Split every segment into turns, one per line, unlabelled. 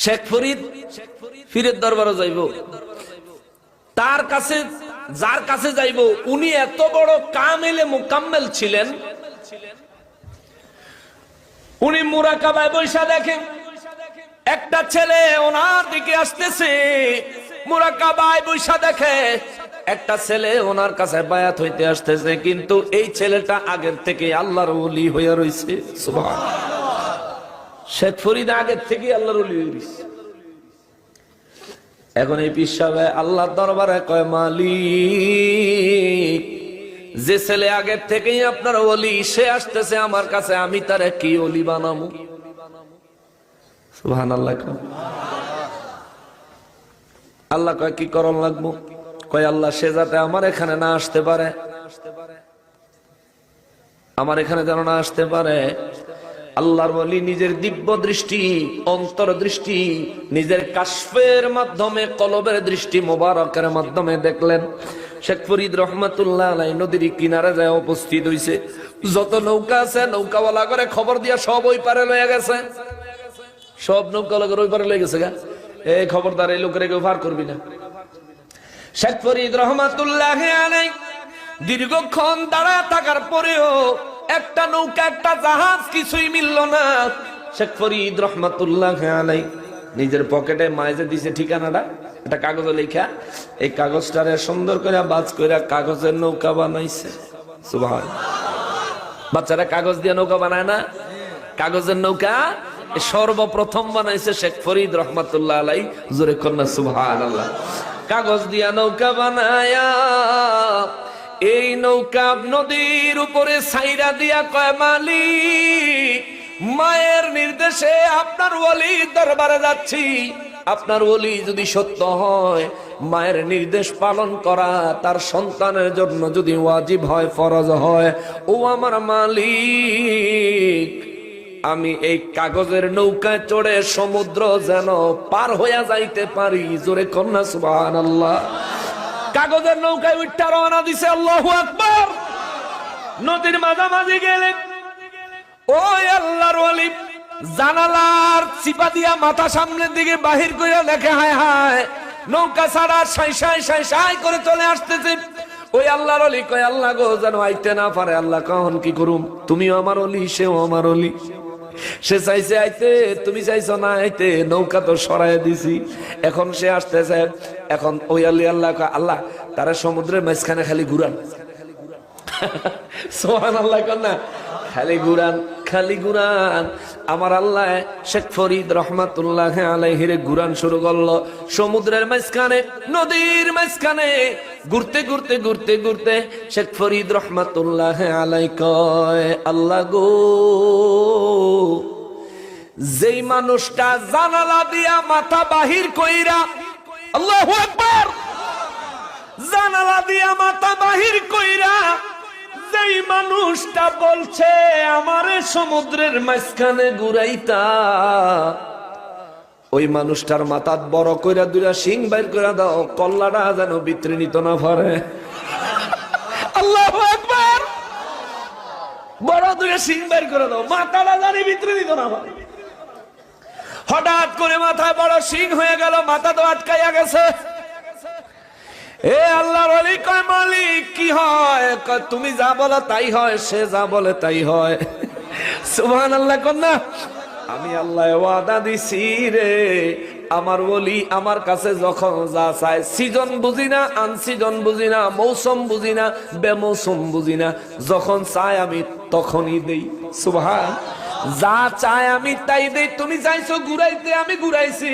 শেখ ফরিদ পীরের দরবারে যাইব, তার কাছে যার কাছে যাইব উনি এত বড় কামেলে মুকাম্মেল ছিলেন। উনি মুরাকাবায় বৈশা দেখেন একটা ছেলে ওনার দিকে আসতেছে, মুরাকাবায় বৈশা দেখে একটা ছেলে ওনার কাছে বায়াত হইতে আসতেছে, কিন্তু এই ছেলেটা আগের থেকে আল্লাহর ওলি হইয়া রইছে। সুবহানাল্লাহ। শেখ ফরিদ আগের থেকে আল্লাহর ওলি হয়ে রইছে। এখন এই পীর সাহেব আল্লাহর দরবারে কয়, মালিক, যে ছেলে আগের থেকেই আপনার ওলি, সে আসতেছে আমার কাছে, আমি তারে কি ওলি বানাবো? সুবহানাল্লাহ। আল্লাহ কয় কি করণ লাগবো? কয় আল্লাহ সে যাতে আমার এখানে না আসতে পারে, আমার এখানে যেন না আসতে পারে। আল্লাহর ওলি নিজের দিব্য দৃষ্টি, অন্তর দৃষ্টি, নিজের কাশফের মাধ্যমে, কলবের দৃষ্টি মোবারকের মাধ্যমে দেখলেন শেখ ফরিদ রহমাতুল্লাহ আলাইহি নদীর কিনারে যায় উপস্থিত হইছে। যত নৌকা আছে নৌকাওয়ালা করে খবর দিয়া সব ওই পারে লয়ে গেছে, সব নৌকাওয়ালা করে ওই পারে লয়ে গেছে। গা এই খবরদার, এই লোকের কেউ পার করবি না। শেখ ফরিদ রহমাতুল্লাহ আলাইহি দীর্ঘক্ষণ দাঁড়ায় থাকার পরেও একটা নৌকা, একটা জাহাজ কিছুই মিলল না। শেখ ফরিদ রহমাতুল্লাহ আলাইহি নিজের পকেটে মাইজে দিছে ঠিকানাটা, একটা কাগজে লেখা, এই কাগজটারে সুন্দর করে বাজ করে কাগজের নৌকা বানাইছে। সুবহানাল্লাহ। বাচ্চারা কাগজ দিয়ে নৌকা বানায় না? কাগজের নৌকা সর্বপ্রথম বানাইছে শেখ ফরিদ রহমাতুল্লাহ আলাইহি। জোরে কন্যা সুবহানাল্লাহ। কাগজ দিয়া নৌকা বানায়া এই নৌকা নদীর উপরে ছাইরা দিয়া কয়, মালিক, মায়ের নির্দেশে আপনার ওলি দরবারে যাচ্ছি। আপনার ওলি যদি সত্য হয়, মায়ের নির্দেশ পালন করা তার সন্তানের জন্য যদি ওয়াজিব হয়, ফরজ হয়, ও আমার মালিক, আমি এই কাগজের নৌকায় চড়ে সমুদ্র যেন পার হইয়া যাইতে পারি। জোরে কন্যা সুবহানাল্লাহ। কাগজের নৌকায় উঠতে রওনা দিছে। আল্লাহু আকবার। নদীর মাঝামাঝি গেলে ওই আল্লাহর ওলি জানালার চিপা দিয়া মাথা সামনের দিকে বাহির করে দেখে, হায় হায়, নৌকা ছাড়া সাই সাই সাই সাই করে চলে আসতেছে। ওই আল্লাহর ওলি কয়, আল্লাহ গো, যেন আইতে না পারে। আল্লাহ কখন কি করুম? তুমিও আমার ওলি, সেও আমার ওলি। সে চাইছে আইতে, তুমি চাইছো না আইতে, নৌকা তো সরাই দিছি, এখন সে আসতেছে। এখন ওই আল্লাহ কয়, আল্লাহ তারা সমুদ্রের মাঝখানে খালি ঘুরান। সুবহানাল্লাহ। কন্যা খালি ঘুরান, খালি ঘুরান। আমার আল্লাহ শেখ ফরিদ রহমাতুল্লাহ আলাইহির ঘুরান শুরু করলো সমুদ্রের মাঝখানে, নদীর মাঝখানে। ঘুরতে ঘুরতে ঘুরতে ঘুরতে শেখ ফরিদ রহমাতুল্লাহ আলাইহি কয়, আল্লাহ গো, যেই মানুষটা জানালা দিয়া মাথা বাহির কইরা, আল্লাহু আকবার, জানালা দিয়া মাথা বাহির কইরা যেই মানুষটা বলছে আমারে সমুদ্রের মাঝখানে ঘুরাইতা, ওই মানুষটার মাথা বড় কইরা দুইটা শিং বাইর করে দাও, কল্লাটা যেন ভিতরে নিত না পারে। আল্লাহু আকবার। বড় দুইটা শিং বাইর করে দাও, মাথাটা জানি ভিতরে নিত না পারে। হঠাৎ করে মাথায় বড় শিং হয়ে গেল, মাথা তো আটকাইয়া গেছে। এ আল্লাহর ওলি কয়, মালিক কি হয়? তুমি যা বলো তাই হয়, সে যা বলে তাই হয়। সুবহানাল্লাহ। কন্যা আমি আল্লাহ ওয়াদা দিছি রে, আমার ওলি আমার কাছে যখন যা চায়, সিজন বুঝি না, আনসিজন বুঝি না, মৌসুম বুঝি না, বেমৌসুম বুঝি না, যখন চায় আমি তখনই দেই। সুবহান। যা চায় আমি তাই দেই। তুমি চাইছো ঘুরাইতে, আমি ঘুরাইছি।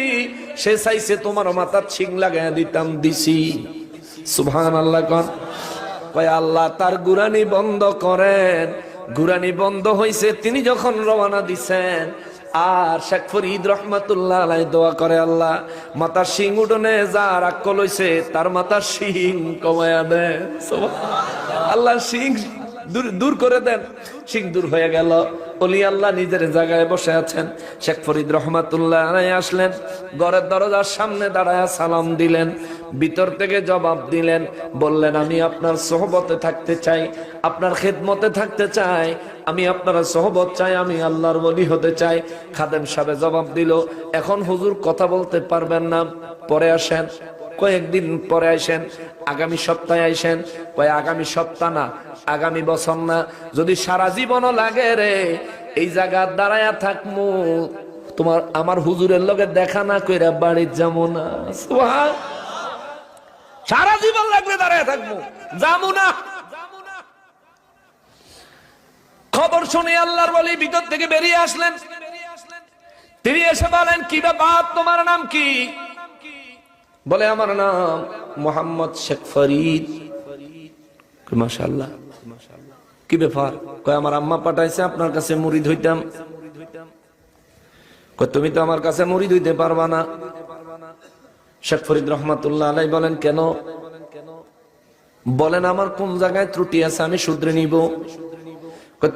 সে চাইছে তোমার মাথার শিং লাগাইয়া দিতাম, দিছি। সুবহানাল্লাহ। কোন কয় আল্লাহ তার গুরানি বন্ধ করেন। গুরানি বন্ধ হইছে তিনি যখন রওনা দিছেন। আর শেখ ফরিদ রহমাতুল্লাহ আলাইহি দোয়া করে, আল্লাহ মাথার শিং উঠনে যা রাক্কল হইছে তার মাথার শিং কমায়া দেন। আল্লাহ শিং দূর করে দেন। শিং দূর হয়ে গেল। ওলি আল্লাহ নিজের জায়গায় বসে আছেন। শেখ ফরিদ রহমাতুল্লাহ আলাইহি আসলেন, ঘরের দরজার সামনে দাঁড়ায় সালাম দিলেন। ভিতর থেকে জবাব দিলেন, বললেন, আমি আপনার সোহবতে থাকতে চাই, আপনার খেদমতে থাকতে চাই, আমি আপনারা সহবত চাই, আমি আল্লাহর ওলি হতে চাই। খাদেম সাহেব জবাব দিল, এখন হুজুর কথা বলতে পারবেন না, পরে আসেন। কয়েকদিন পরে আসেন, আগামী সপ্তাহে আসেন। কয় আগামী সপ্তাহ না, আগামী বছর না, যদি সারা জীবনও লাগে রে এই জায়গা দাঁড়ায়া থাকমু, তোমার আমার হুজুরের লগে দেখা না কইরা বাড়ির যাবো না। সারা জীবন লাগবে দাঁড়ায় থাকবো, যাবো না। খবর শুনে আল্লাহর ওলি ভিতর থেকে বেরিয়ে আসলেন। তিনি এসে বলেন, কি ব্যাপার, তোমার নাম কি? বলে, আমার নাম মোহাম্মদ শেখ ফরিদ। মাশাআল্লাহ, কি ব্যাপার? কয় আমার আম্মা পাঠাইছে আপনার কাছে মুরিদ হইতাম। কয় তুমি তো আমার কাছে মুরিদ হইতে পারবা না। শেখ ফরিদ রহমাতুল্লাহ আলাইহি বলেন, কেন? বলেন, আমার কোন জায়গায় ত্রুটি আছে আমি শুধরে নিব।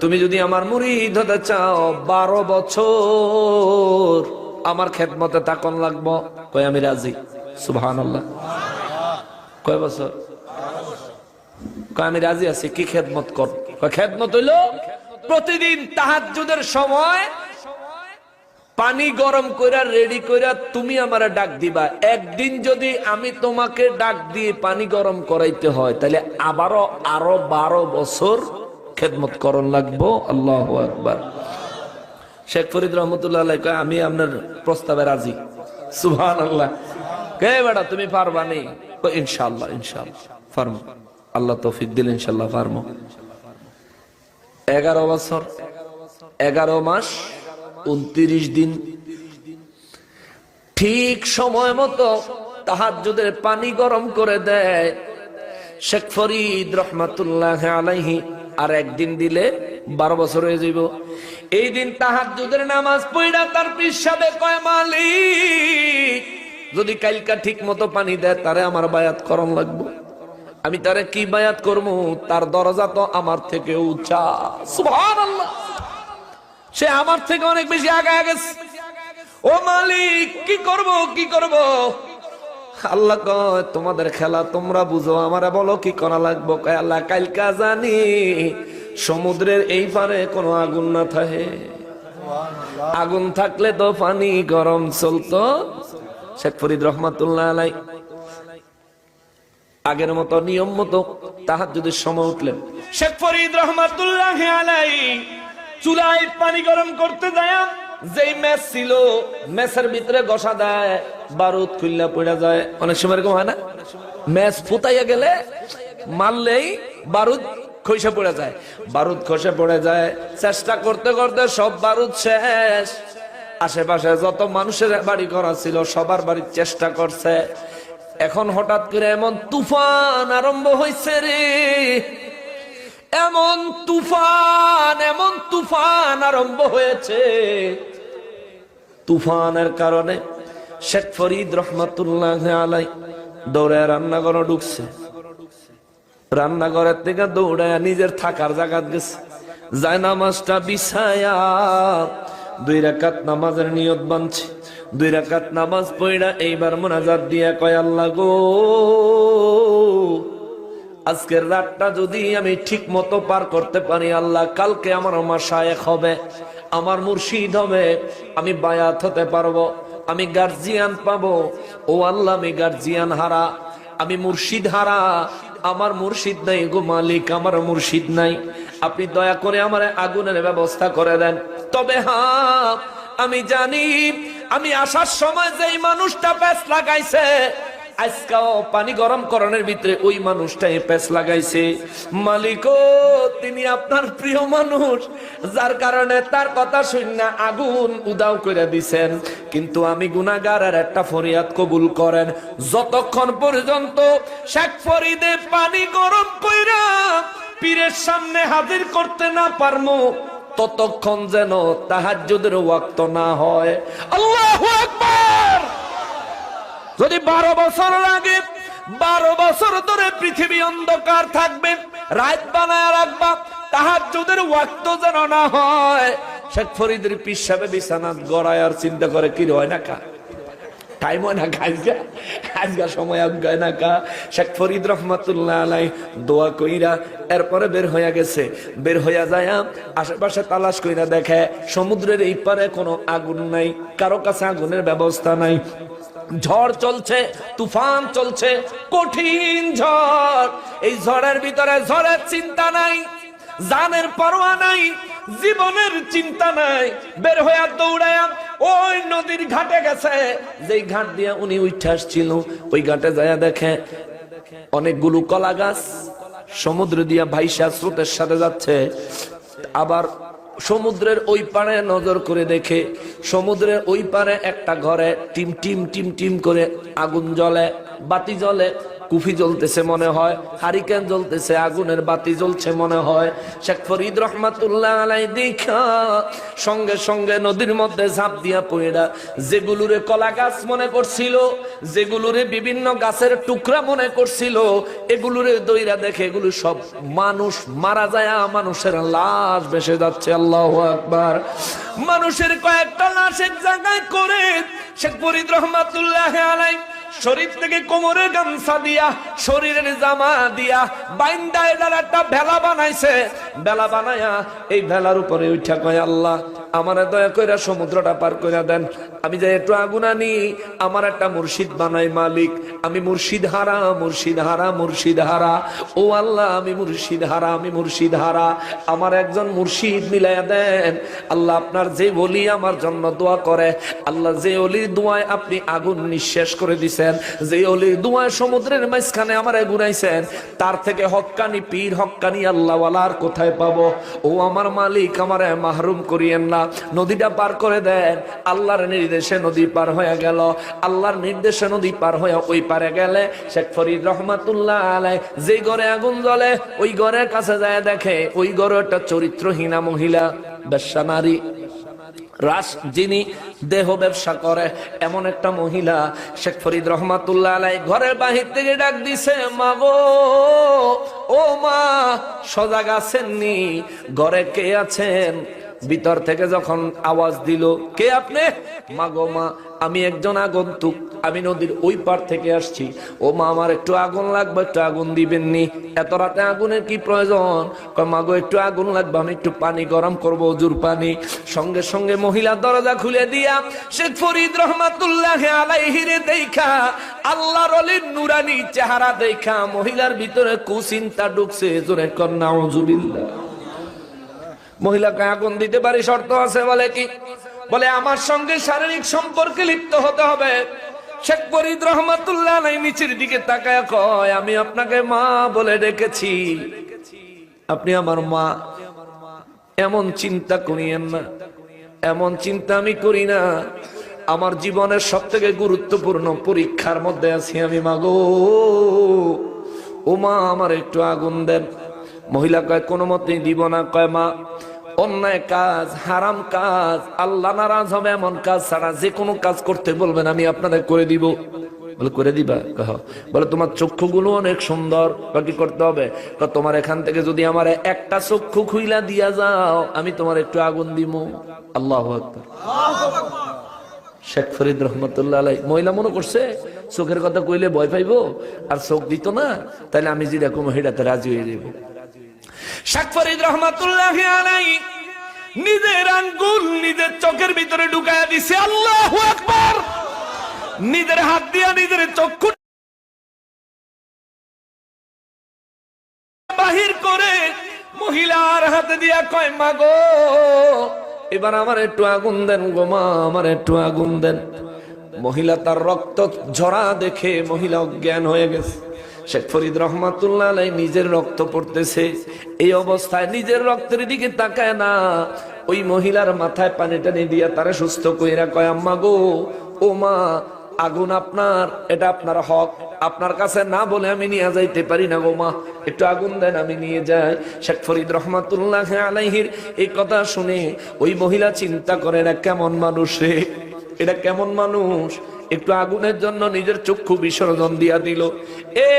তুমি যদি আমার মুরিদ হতে চাও 12 বছর আমার খেদমতে থাকুন লাগবো। কয় আমি রাজি। সুবহানাল্লাহ। কয় বছর? কয় আমি রাজি আছি, কি খেদমত কর? কয় খেদমত হইল প্রতিদিন তাহাজ্জুদের সময় পানি গরম কইরা রেডি কইরা তুমি আমারে ডাক দিবা। একদিন যদি আমি তোমাকে ডাক দিয়ে পানি গরম করাইতে হয়, তাহলে আবারও আরো 12 বছর খেদমত করণ লাগবো। আল্লাহু আকবার। শেখ ফরিদ রহমতুল্লাহ আলাইহি কয়, আমি আপনার প্রস্তাবে রাজি। সুবহানাল্লাহ। কে বেটা তুমি পারবা নি? কয় ইনশাআল্লাহ, ইনশাআল্লাহ পারমু, আল্লাহ তৌফিক দিলে ইনশাআল্লাহ পারমু। 11 বছর 11 মাস 29 দিন ঠিক সময় মতো তাহাজ্জুদের পানি গরম করে দেয় শেখ ফরিদ রহমাতুল্লাহ আলাইহি। আর একদিন দিলে 12 বছর হয়ে যাইব। এই দিন তাহাজ্জুদের নামাজ পড়া তার পিছাবে কয়, মালিক যদি কালকা ঠিক মতো পানি দেয় তারে আমার বায়াত করণ লাগবো। আমি তারে কি বায়াত করবো? তার দরজা তো আমার থেকে উঁচা। সুবহানাল্লাহ। সে আমার থেকে অনেক বেশি আগায় গেছে। ও মালিক কি করব, কি করব? আল্লাহ কয়, তোমাদের খেলা তোমরা বুঝো, আমারে বলো কি করা লাগবো। কয় আল্লাহ, কালকা জানি সমুদ্রের এই পারে কোনো আগুন না থাকে, আগুন থাকলে তো পানি গরম চলতো। শেখ ফরিদ রহমাতুল্লাহ আলাইহি আগের মতো নিয়ম মতো তাহাজ্জুদের সময় উঠলেন। শেখ ফরিদ রহমাতুল্লাহ আলাইহি চুলায় পানি গরম করতে যায়, যেই ম্যাচ ছিল ম্যাচের ভিতরে ঘষা দেয়, বারুদ খুললা পড়া যায়। অনেক সময় এরকম হয় না? ম্যাচ ফুটাইয়া গেলে মারলেই বারুদ খসে পড়ে যায়, বারুদ খসে পড়ে যায়। চেষ্টা করতে করতে সব বারুদ শেষ। আশেপাশে যত মানুষের বাড়ি করা ছিল সবার বাড়ির চেষ্টা করছে। এখন হঠাৎ করে এমন তুফান আরম্ভ হয়েছে রে, এমন তুফান আরম্ভ হয়েছে। তুফানের কারণে শেখ ফরিদ রহমাতুল্লাহ আলাইহি দৌড়ে রান্নাঘরে ঢুকছে। রান্নাঘরের থেকে দৌড়ে নিজের থাকার জায়গা গেছে, যায় নামাজটা বিছায়া 2 রাকাত নামাজের নিয়ত বানছে। 2 রাকাত নামাজ পড়া এইবার মুনাজাত দিয়া কয়, আল্লাহ গো, আজকের রাতটা যদি আমি ঠিক মতো পার করতে পারি, আল্লাহ কালকে আমার মাশায়েখ হবে, আমার মুর্শিদ হবে, আমি বায়াত হতে পারবো, আমি গার্জিয়ান পাবো। ও আল্লাহ, আমি গার্জিয়ান হারা, আমি মুর্শিদ হারা, আমার মুর্শিদ নাই গো মালিক, আমার মুর্শিদ নাই। আপনি দয়া করে আমার আগুনের ব্যবস্থা করে দেন। তবে হ্যাঁ, আমি জানি আমি আসার সময় যেই মানুষটা প্যাঁচ লাগাইছে, আজকাও পানি গরম করণের ভিতরে ওই মানুষটাই প্যাঁচ লাগাইছে। মালিক, তিনি আপনার প্রিয় মানুষ, যার কারণে তার কথা শুনে আগুন উদাও করে দিছেন। কিন্তু আমি গুনাহগার, আর একটা ফরিয়াদ কবুল করেন, যতক্ষণ পর্যন্ত শেখ ফরিদে পানি গরম কইরা পীরের সামনে হাজির করতে না পারমু, ততক্ষণ যেন তাহাজ্জুদের ওয়াক্ত না হয়। আল্লাহু আকবার। যদি 12 বছর লাগে, 12 বছর ধরে পৃথিবী অন্ধকার থাকবে, রাত বানায় রাখবা, তাহাজ্জুদের ওয়াক্ত যেন না হয়। শেখ ফরিদের পীর সাহেব বিছানা গড়ায় আর চিন্তা করে, কি হয় না কা টাইম হয় না আজকা সময় আজ্ঞায় না কা। শেখ ফরিদ রহমাতুল্লাহ আলাই দোয়া কইরা এরপরে বের হইয়া গেছে। বের হইয়া যায় আশেপাশে তালাশ কইরা দেখে সমুদ্রের এই পারে কোনো আগুন নাই, কারো কাছে আগুনের ব্যবস্থা নাই। ঝড় চলছে, তুফান চলছে, কঠিন ঝড়। এই ঝড়ের ভিতরে ঝড়ের চিন্তা নাই, জানের পরোয়া নাই, জীবনের চিন্তা নাই। বের হইয়া দৌড়ায়া ওই নদীর ঘাটে গেছে, যেই ঘাট দিয়ে উনি উঠে আসছিল ওই ঘাটে যায় দেখে অনেকগুলো কলা গাছ সমুদ্র দিয়া ভাইসা স্রোতের সাথে যাচ্ছে। আবার সমুদ্রের ওই পারে নজর করে দেখে সমুদ্রের ওই পারে একটা ঘরে টিম টিম টিম টিম করে আগুন জ্বলে, বাতি জ্বলে। কুফি জ্বলতেছে মনে হয়, হারিকেন জ্বলতেছে, আগুনের বাতি জ্বলছে মনে হয়। শেখ ফরিদ রহমাতুল্লাহ আলাই দেখা সঙ্গে সঙ্গে নদীর মধ্যে ঝাঁপ দিয়া পড়া, যেগুলোরে কলা গাছ মনে করছিল, যেগুলোরে বিভিন্ন গাছের টুকরা মনে করছিল, এগুলোরে দইরা দেখে এগুলো সব মানুষ, মারা যায় মানুষের লাশ ভেসে যাচ্ছে। আল্লাহু আকবার। মানুষের কয়েকটা লাশ এক জায়গায় করে শেখ ফরিদ রহমাতুল্লাহ আলাই শরীর থেকে কোমরের গামছা দিয়া, শরীরের জামা দিয়া বাইন্দা এটার একটা ভেলা বানাইছে। ভেলা বানায়া এই ভেলার উপরে উঠা কয়, আল্লাহ আমারে দয়া কইরা সমুদ্রটা পার কইরা দেন, আমি যাই একটু আগুন আনি, আমার একটা মুর্শিদ বানাই মালিক। আমি মুর্শিদ হারা, মুর্শিদ হারা, মুর্শিদ হারা। ও আল্লাহ আমি মুর্শিদ হারা, আমি মুর্শিদ হারা, আমার একজন মুর্শিদ মিলাইয়া দেন। আল্লাহ আপনার যে ওলি আমার জন্য দোয়া করে, আল্লাহ যে ওলির দোয়ায় আপনি আগুন নিঃশেষ করে দিছেন, যে ওলির দোয়ায় সমুদ্রের মাঝখানে আমারে ঘুরাইছেন, তার থেকে হক্কানি পীর, হক্কানি আল্লাহওয়ালার কোথায় পাবো? ও আমার মালিক আমারে মাহরুম করিয়েন না, নদীটা পার করে দেন। আল্লাহর নির্দেশে নদী পার হয়ে গেল। আল্লাহর নির্দেশে নদী পার হয়ে ওই পারে গেলে শেখ ফরিদ রহমাতুল্লাহ আলাই যে ঘরে আগুন জ্বলে ওই ঘরের কাছে যায় দেখে ওই ঘরে একটা চরিত্রহীনা মহিলা, বেশ্যা নারী, যিনি দেহ ব্যবসা করে এমন একটা মহিলা। শেখ ফরিদ রহমাতুল্লাহ আলাই ঘরের বাহির থেকে ডাক দিছে, মা গো, ও মা, সজাগ আছেননি? ঘরে কে আছেন? ভিতর থেকে যখন আওয়াজ দিল, কে আপনি? মা গো মা, আমি একজন আগন্তুক, আমি নদীর ওই পার থেকে আসছি। ও মা, আমার একটু আগুন লাগবে, একটু আগুন দিবেননি? এত রাতে আগুনের কি প্রয়োজন? কয় মা গো, একটু আগুন লাগবে, আমি একটু পানি গরম করবো, ওজুর পানি। সঙ্গে সঙ্গে মহিলা দরজা খুলে দিয়া শেখ ফরিদ রহমাতুল্লাহ আলাইহিরে দেখা, আল্লাহর ওলির নুরানি চেহারা দেখা মহিলার ভিতরে কুচিন্তা ঢুকছে। জোরে কর নাউজুবিল্লাহ। মহিলাকে আগুন দিতে পারি, শর্ত আছে। বলে কি? বলে আমার সঙ্গে শারীরিক সম্পর্কে লিপ্ত হতে হবে। শেখ ফরিদ রহমাতুল্লাহ আলাইহি নিচের দিকে তাকায় কয়, আমি আপনাকে মা বলে ডেকেছি, আপনি আমার মা। এমন চিন্তা করিয়েন না, এমন চিন্তা আমি করি না। আমার জীবনের সব থেকে গুরুত্বপূর্ণ পরীক্ষার মধ্যে আছি আমি, মা গো। ও মা, আমার একটু আগুন দেন। মহিলা কয়, কোনো মতেই দিব না। কয় মা, অন্যায় কাজ, হারাম কাজ, আল্লাহ নারাজ হবে এমন কাজ ছাড়া যে কোনো কাজ করতে বলবেন আমি আপনাদের করে দিব। বলে করে দিবা? বলে তোমার চক্ষুগুলো অনেক সুন্দর, কি করতে হবে? তোমার এখান থেকে যদি আমার একটা চক্ষু খুইলা দিয়া যাও আমি তোমার একটু আগুন দিব। আল্লাহু আকবার। শেখ ফরিদ রহমতুল্লাহ আলাই মহিলা মনে করছে চোখের কথা কইলে ভয় পাইবো আর চোখ দিত না, তাহলে আমি যেরকম হেডাতে রাজি হয়ে যাবো। শেখ ফরিদ রহমাতুল্লাহ আলাইহি নিজের আঙ্গুল নিজের চোখের ভিতরে ঢুকায়া দিছে। আল্লাহু আকবার। নিজের হাত দিয়া নিজের চক্ষু বাহির করে মহিলার হাতে দিয়া কয়, মা গো, এবার আমার একটু আগুন দেন গো মা, আমার একটু আগুন দেন। মহিলা তার রক্ত ঝরা দেখে মহিলা অজ্ঞান হয়ে গেছে। শেখ ফরিদ রহমাতুল্লাহ আলাইহি নিজের রক্ত পড়তেছে, এই অবস্থায় নিজের রক্তের দিকে তাকায় না, ওই মহিলার মাথায় পানি টানি দিয়া তারে সুস্থ কইরা কয়, আম্মা গো, ও মা, আগুন আপনার, এটা আপনার হক, আপনার কাছে না বলে আমি নিয়ে যাইতে পারি না গো মা, একটু আগুন দেন আমি নিয়ে যাই। শেখ ফরিদ রহমাতুল্লাহ আলাইহির এই কথা শুনে ওই মহিলা চিন্তা করে, এটা কেমন মানুষ রে, এটা কেমন মানুষ, একটু আগুনের জন্য নিজের চক্ষু বিসর্জন দিয়া দিল। এ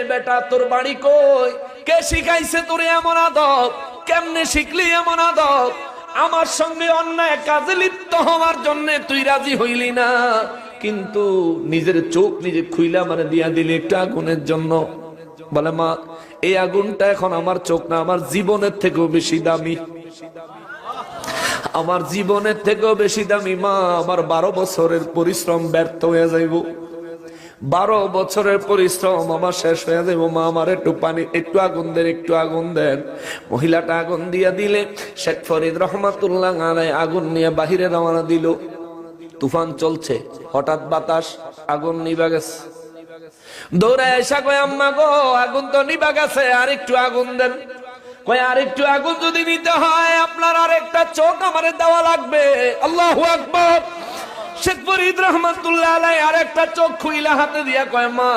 বেটা, তোর বাড়ি কই? কে শিখাইছে তোরে এমন আদব? কেমনে শিখলি এমন আদব? আমার সঙ্গে অন্যায় কাজে লিপ্ত হওয়ার জন্য তুই রাজি হইলি না, কিন্তু নিজের চোখ নিজে খুইলা মানে দিয়া দিলি একটা আগুনের জন্য। বলে মা, এই আগুনটা এখন আমার চোখ না, আমার জীবনের থেকেও বেশি দামি, আমার জীবনের থেকেও বেশি দামি। মা, আমার 12 বছরের পরিশ্রম ব্যর্থ হয়ে যাইব, 12 বছরের পরিশ্রম আমার শেষ হয়ে যাইব। মা, আমার একটু পানি, একটু আগুন দেন, একটু আগুন দেন। মহিলাটা আগুন দিয়া দিলে শেখ ফরিদ রহমাতুল্লাহ আলাইহি আগুন নিয়ে বাহিরে রওনা দিল। তুফান চলছে, হঠাৎ বাতাস, আগুন নিভা গেছে। দৌড়ে এসা কয়, আম্মা গো, আগুন তো নিভা গেছে, আর একটু আগুন দেন। কয়, আর একটু আগুন যদি নিতে হয় আপনার আর একটা চোখ আমারে দেওয়া লাগবে। আল্লাহু আকবার। শেখ ফরিদ রহমাতুল্লাহ আলাইহি আর একটা চোখ খুইলা হাতে দিয়া কয়, মা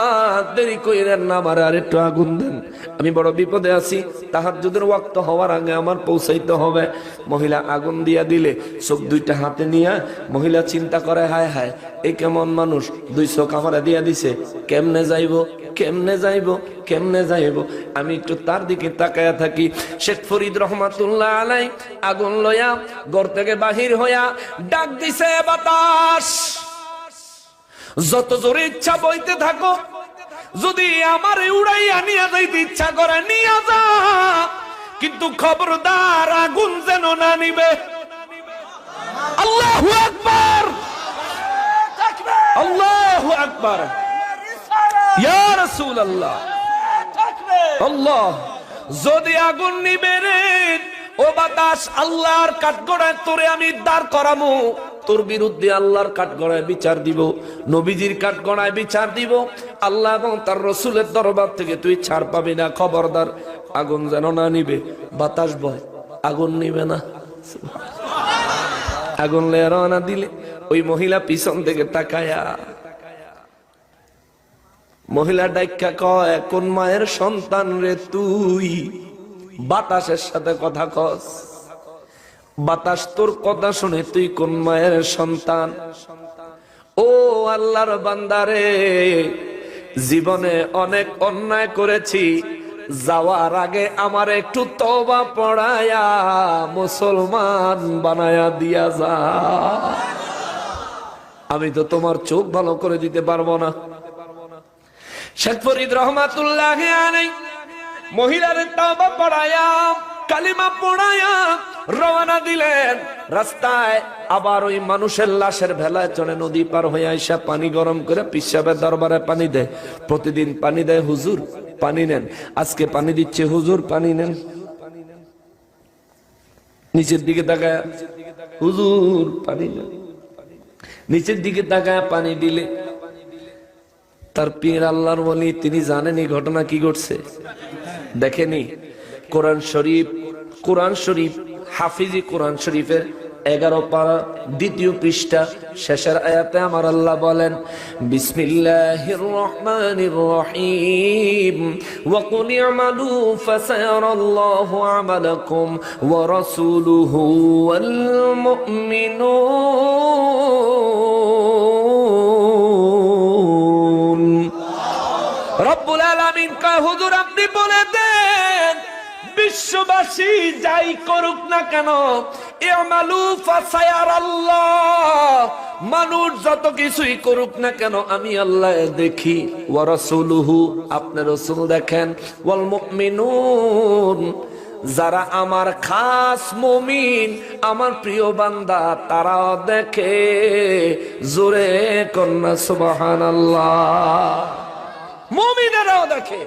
দেরি কইরেন না, আমার আর একটু আগুন দেন, আমি বড় বিপদে আছি, তাহাজ্জুদের ওয়াক্ত হওয়ার আগে আমার পৌঁছাইতে হবে। মহিলা আগুন দিয়া দিলে চোখ দুইটা হাতে নিয়া মহিলা চিন্তা করে, হায় হায়, এই কেমন মানুষ, 2 চোখ আমারে দিয়া দিছে, কেমনে যাইব, কেমনে যাইব, কেমনে যাইব। আমি একটু তার দিকে তাকায়া থাকি। শেখ ফরিদ রহমাতুল্লাহ আলাইহি আগুন লয়া ঘর থেকে বাহির হইয়া ডাক দিছে, বাতাস যত জোরে ইচ্ছা বইতে থাকো, যদি আমারে উড়াইয়া নিয়ে যাইতে ইচ্ছা করে নিয়ে যা, কিন্তু খবরদার আগুন যেন না নিবে। আল্লাহু আকবার, আল্লাহু আকবার, ইয়া রাসূলুল্লাহ, আল্লাহ। যদি আগুন নিবে রে ও বাতাস, আল্লাহর কাঠগড়ায় তোরে আমি দাঁড় করামু, তোর বিরুদ্ধে আল্লাহর কাঠগড়ায় বিচার দিব, নবীজির কাঠগড়ায় বিচার দিব। আল্লাহ এবং তার রাসূলের দরবার থেকে তুই ছাড় পাবি না, খবরদার আগুন যেন না নিবে। বাতাস বয়, আগুন নিবে না। আগুন লয়ে রওনা দিলে ওই মহিলা পিছন থেকে তাকায়া, মহিলা ডাইকা কয়, কোন মায়ের সন্তান রে তুই? বাতাসের সাথে কথা কস, বাতাস তোর কথা শুনে তুই কোন মায়ের সন্তান? ও আল্লাহর বান্দারে, জীবনে অনেক অন্যায় করেছি, যাওয়ার আগে আমার একটু তওবা পড়ায়া মুসলমান বানায়া দিয়া যা। আমি তো তোমার চোখ ভালো করে দিতে পারবো না। শেখ ফরিদ রহমাতুল্লাহ আলাইহি মহিলার তওবা পড়ায়া, কালিমা পড়ায়া রওনা দিলেন। রাস্তায় আবার ওই মানুষের লাশের ভেলায় চড়ে নদী পার হয়ে আইসা পানি গরম করে পিসাবের দরবারে পানি দেয়। প্রতিদিন পানি দেয়, হুজুর পানি নেন। আজকে পানি দিচ্ছে, হুজুর পানি নেন। নিচের দিকে তাকায়, হুজুর পানি নেন। নিচের দিকে তাকায় পানি দিলে তার পীর আল্লাহর ওলি, তিনি জানেন এই ঘটনা কি ঘটছে, দেখেনি। কোরআন শরীফ, কোরআন শরীফ, হাফিজি কোরআন শরীফের 11 পারা 2য় পৃষ্ঠা শেষের আয়াতে আমার আল্লাহ বলেন, বিসমিল্লাহির রহমানির রহিম, ওয়া কুল ইয়ামালু ফাসায়ারাল্লাহু আমালাকুম ওয়া রাসূলুহু ওয়াল মুমিনুন। রব্বুল আলামিন কয়, হুজুর আপনি বলে দেন, বিশ্ববাসী যাই করুক না কেন, ইমালু ফাসায়ারাল্লাহ, মানুষ যত কিছুই করুক না কেন আমি আল্লাহ দেখি, ওয়া রাসূলুহু, আপনার রাসূল দেখেন, ওয়াল মুমিনুন, যারা আমার খাস মুমিন, আমার প্রিয় বান্দা, তারাও দেখে। জোরে কন্যা সুবহানাল্লাহ, মুমিনেরাও দেখে।